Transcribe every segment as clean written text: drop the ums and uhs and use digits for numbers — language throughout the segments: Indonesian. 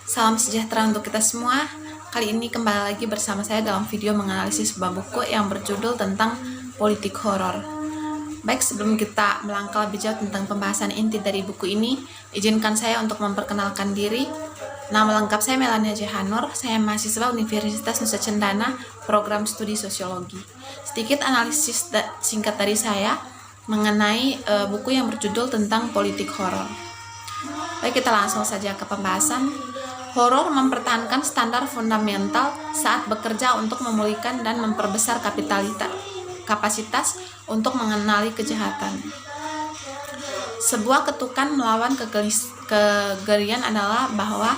Salam sejahtera untuk kita semua. Kali ini kembali lagi bersama saya dalam video menganalisis sebuah buku yang berjudul tentang politik horor. Baik, sebelum kita melangkah lebih jauh tentang pembahasan inti dari buku ini, izinkan saya untuk memperkenalkan diri. Nama lengkap saya Melania Jehanur, saya mahasiswa Universitas Nusa Cendana, program studi sosiologi. Sedikit analisis singkat dari saya mengenai buku yang berjudul tentang politik horor. Baik, kita langsung saja ke pembahasan. Horor mempertahankan standar fundamental saat bekerja untuk memulihkan dan memperbesar kapasitas untuk mengenali kejahatan. Sebuah ketukan melawan kegelian adalah bahwa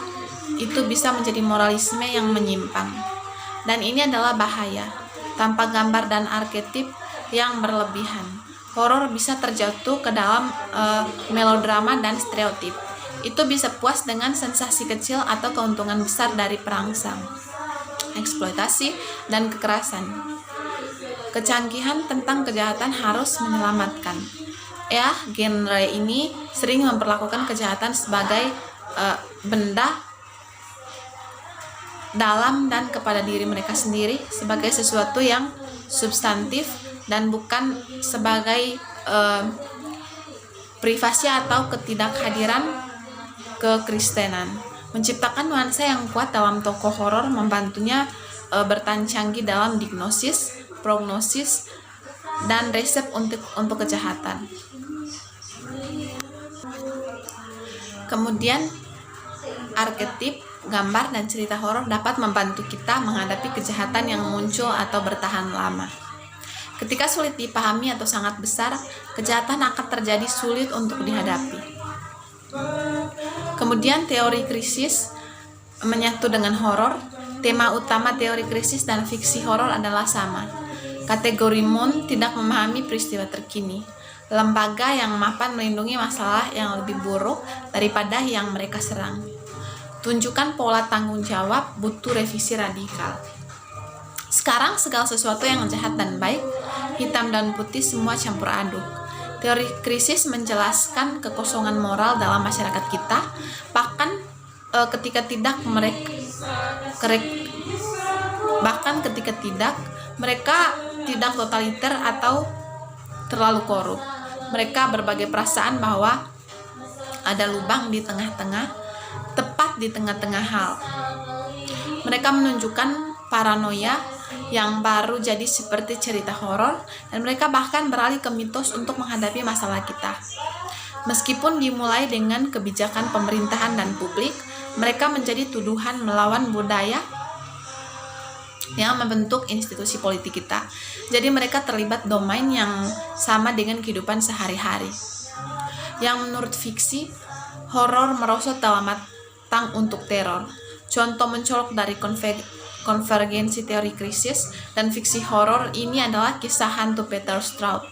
itu bisa menjadi moralisme yang menyimpang. Dan ini adalah bahaya. Tanpa gambar dan arketip yang berlebihan, horor bisa terjatuh ke dalam melodrama dan stereotip. Itu bisa puas dengan sensasi kecil atau keuntungan besar dari perangsang, eksploitasi, dan kekerasan. Kecanggihan tentang kejahatan harus menyelamatkan. Genre ini sering memperlakukan kejahatan sebagai benda dalam dan kepada diri mereka sendiri, sebagai sesuatu yang substantif dan bukan sebagai privasi atau ketidakhadiran kekristenan. Menciptakan nuansa yang kuat dalam tokoh horor membantunya bertahan canggih dalam diagnosis, prognosis, dan resep untuk kejahatan. Kemudian arketip, gambar, dan cerita horor dapat membantu kita menghadapi kejahatan yang muncul atau bertahan lama. Ketika sulit dipahami atau sangat besar, kejahatan akan terjadi sulit untuk dihadapi. Kemudian teori krisis menyatu dengan horor. Tema utama teori krisis dan fiksi horor adalah sama. Kategori Moon tidak memahami peristiwa terkini. Lembaga yang mapan melindungi masalah yang lebih buruk daripada yang mereka serang. Tunjukkan pola tanggung jawab, butuh revisi radikal. Sekarang segala sesuatu yang jahat dan baik, hitam dan putih semua campur aduk. Teori krisis menjelaskan kekosongan moral dalam masyarakat kita, bahkan ketika tidak mereka tidak totaliter atau terlalu korup. Mereka berbagai perasaan bahwa ada lubang di tengah-tengah, tepat di tengah-tengah hal. Mereka menunjukkan paranoia yang baru jadi seperti cerita horor, dan mereka bahkan beralih ke mitos untuk menghadapi masalah kita. Meskipun dimulai dengan kebijakan pemerintahan dan publik, mereka menjadi tuduhan melawan budaya yang membentuk institusi politik kita. Jadi mereka terlibat domain yang sama dengan kehidupan sehari-hari. Yang menurut fiksi, horor merosot dalam matang untuk teror. Contoh mencolok dari konvergensi teori krisis dan fiksi horor ini adalah kisah hantu Peter Straub.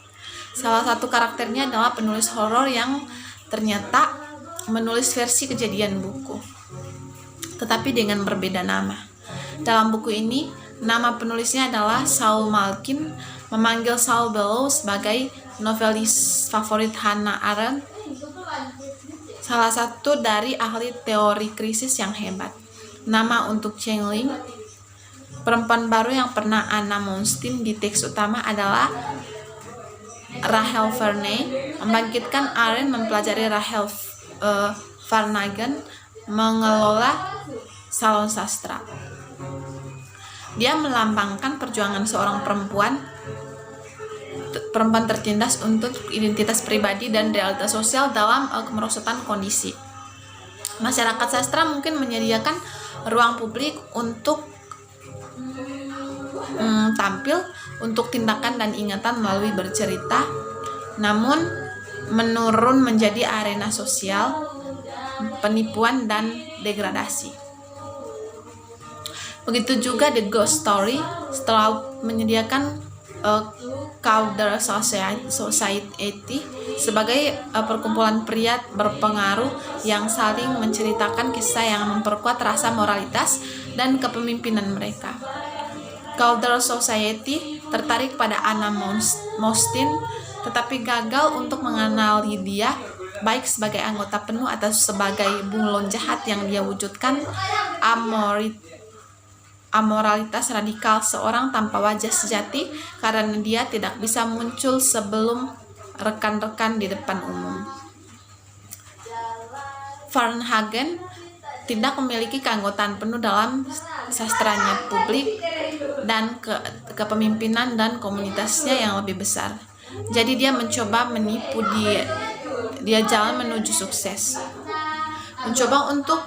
Salah satu karakternya adalah penulis horor yang ternyata menulis versi kejadian buku, tetapi dengan berbeda nama. Dalam buku ini, nama penulisnya adalah Saul Malkin, memanggil Saul Bellow sebagai novelis favorit Hannah Arendt, salah satu dari ahli teori krisis yang hebat. Nama untuk Cheng Ling, perempuan baru yang pernah Anna Monstein di teks utama, adalah Rachel Verney. Membangkitkan Arendt mempelajari Rachel Varnhagen mengelola salon sastra. Dia melambangkan perjuangan seorang perempuan tertindas untuk identitas pribadi dan realitas sosial dalam kemerosotan kondisi. Masyarakat sastra mungkin menyediakan ruang publik untuk tampil untuk tindakan dan ingatan melalui bercerita, namun menurun menjadi arena sosial, penipuan, dan degradasi. Begitu juga The Ghost Story, setelah menyediakan Cawdor Society sebagai perkumpulan pria berpengaruh yang saling menceritakan kisah yang memperkuat rasa moralitas dan kepemimpinan mereka. Cawdor Society tertarik pada Anna Monstein, tetapi gagal untuk mengenali dia baik sebagai anggota penuh atau sebagai bunglon jahat yang dia wujudkan. Amoralitas radikal seorang tanpa wajah sejati karena dia tidak bisa muncul sebelum rekan-rekan di depan umum. Varnhagen tidak memiliki keanggotaan penuh dalam sastranya publik dan kepemimpinan dan komunitasnya yang lebih besar. Jadi dia mencoba menipu dia jalan menuju sukses. Mencoba untuk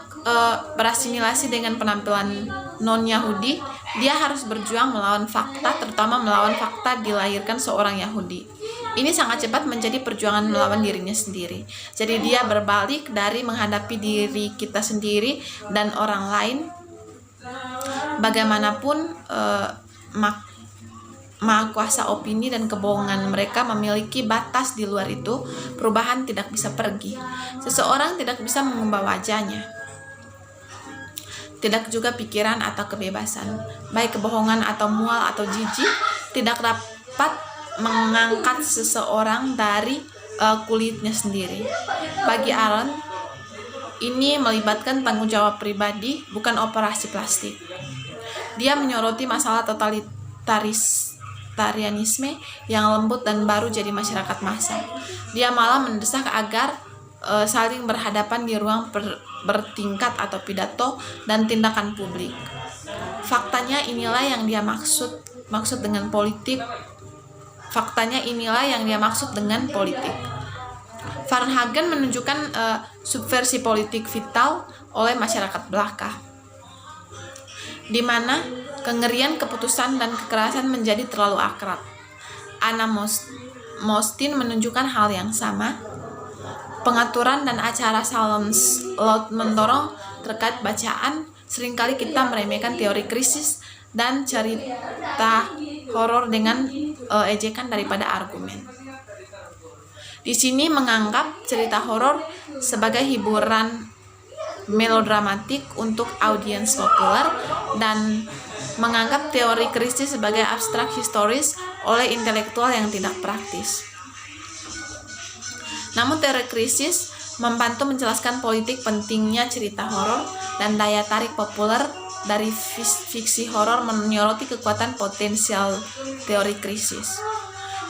berasimilasi dengan penampilan non-Yahudi, dia harus berjuang melawan fakta, terutama melawan fakta dilahirkan seorang Yahudi. Ini sangat cepat menjadi perjuangan melawan dirinya sendiri. Jadi dia berbalik dari menghadapi diri kita sendiri dan orang lain. Bagaimanapun maha kuasa opini dan kebohongan mereka memiliki batas. Di luar itu, perubahan tidak bisa pergi. Seseorang tidak bisa mengubah wajahnya. Tidak juga pikiran atau kebebasan. Baik kebohongan atau mual atau jijik tidak dapat mengangkat seseorang dari kulitnya sendiri. Bagi Aron, ini melibatkan tanggung jawab pribadi, bukan operasi plastik. Dia menyoroti masalah totalitarianisme yang lembut dan baru jadi masyarakat massa. Dia malah mendesak agar saling berhadapan di ruang bertingkat atau pidato dan tindakan publik. Faktanya inilah yang dia maksud dengan politik. Varnhagen menunjukkan subversi politik vital oleh masyarakat belaka, di mana kengerian keputusan dan kekerasan menjadi terlalu akrab. Anna Mostin menunjukkan hal yang sama. Pengaturan dan acara Salons Laut mendorong terkait bacaan. Seringkali kita meremehkan teori krisis dan cerita horor dengan ejekan daripada argumen. Di sini menganggap cerita horor sebagai hiburan melodramatik untuk audiens populer dan menganggap teori krisis sebagai abstrak historis oleh intelektual yang tidak praktis. Namun teori krisis membantu menjelaskan politik pentingnya cerita horor dan daya tarik populer dari fiksi horor menyoroti kekuatan potensial teori krisis.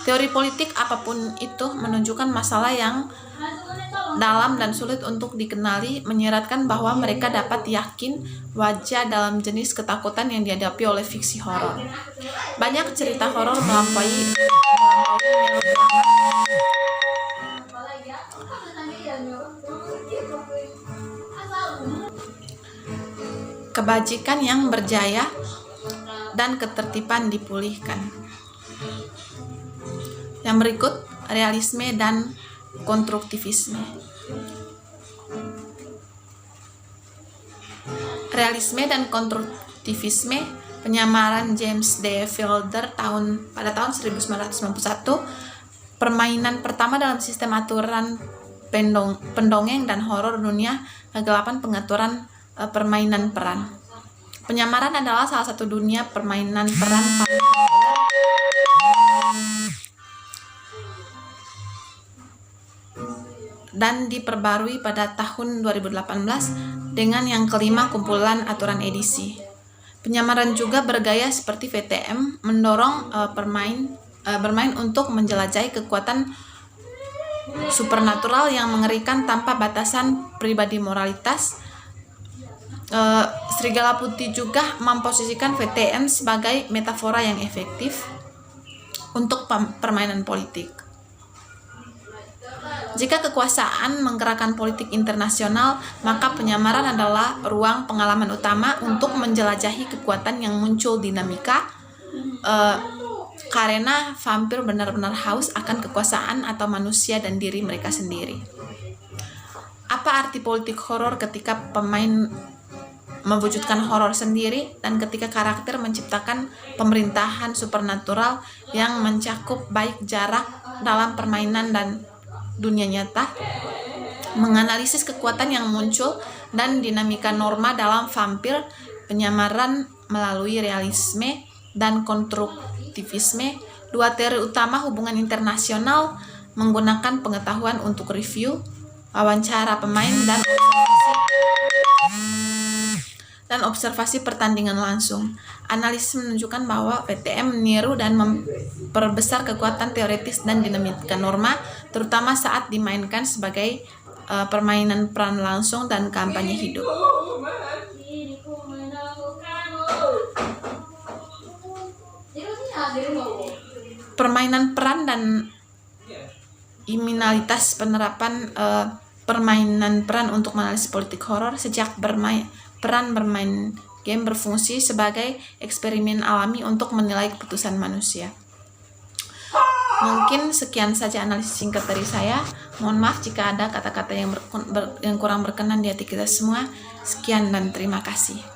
Teori politik apapun itu menunjukkan masalah yang dalam dan sulit untuk dikenali, menyeratkan bahwa mereka dapat yakin wajah dalam jenis ketakutan yang dihadapi oleh fiksi horor. Banyak cerita horor melampaui kebajikan yang berjaya dan ketertiban dipulihkan. Yang berikut, realisme dan konstruktivisme. Realisme dan konstruktivisme, penyamaran James D. Fielder pada tahun 1991, permainan pertama dalam sistem aturan pendongeng dan horor dunia, kegelapan pengaturan permainan peran. Penyamaran adalah salah satu dunia permainan peran paling populer dan diperbarui pada tahun 2018 dengan yang kelima kumpulan aturan edisi. Penyamaran juga bergaya seperti VTM, mendorong bermain untuk menjelajahi kekuatan supernatural yang mengerikan tanpa batasan pribadi moralitas. Serigala Putih juga memposisikan VTM sebagai metafora yang efektif untuk permainan politik. Jika kekuasaan menggerakkan politik internasional, maka penyamaran adalah ruang pengalaman utama untuk menjelajahi kekuatan yang muncul dinamika, karena vampir benar-benar haus akan kekuasaan atau manusia dan diri mereka sendiri. Apa arti politik horor ketika pemain mewujudkan horor sendiri dan ketika karakter menciptakan pemerintahan supernatural yang mencakup baik jarak dalam permainan dan dunia nyata, menganalisis kekuatan yang muncul dan dinamika norma dalam vampir, penyamaran melalui realisme dan konstruktivisme, dua teori utama hubungan internasional, menggunakan pengetahuan untuk review, wawancara pemain, dan observasi pertandingan langsung. Analisis menunjukkan bahwa PTM meniru dan memperbesar kekuatan teoritis dan dinamika norma, terutama saat dimainkan sebagai permainan peran langsung dan kampanye hidup. Permainan peran dan kriminalitas. Penerapan permainan peran untuk menganalisis politik horor. Sejak peran bermain game berfungsi sebagai eksperimen alami untuk menilai keputusan manusia. Mungkin sekian saja analisis singkat dari saya. Mohon maaf jika ada kata-kata yang kurang berkenan di hati kita semua. Sekian dan terima kasih.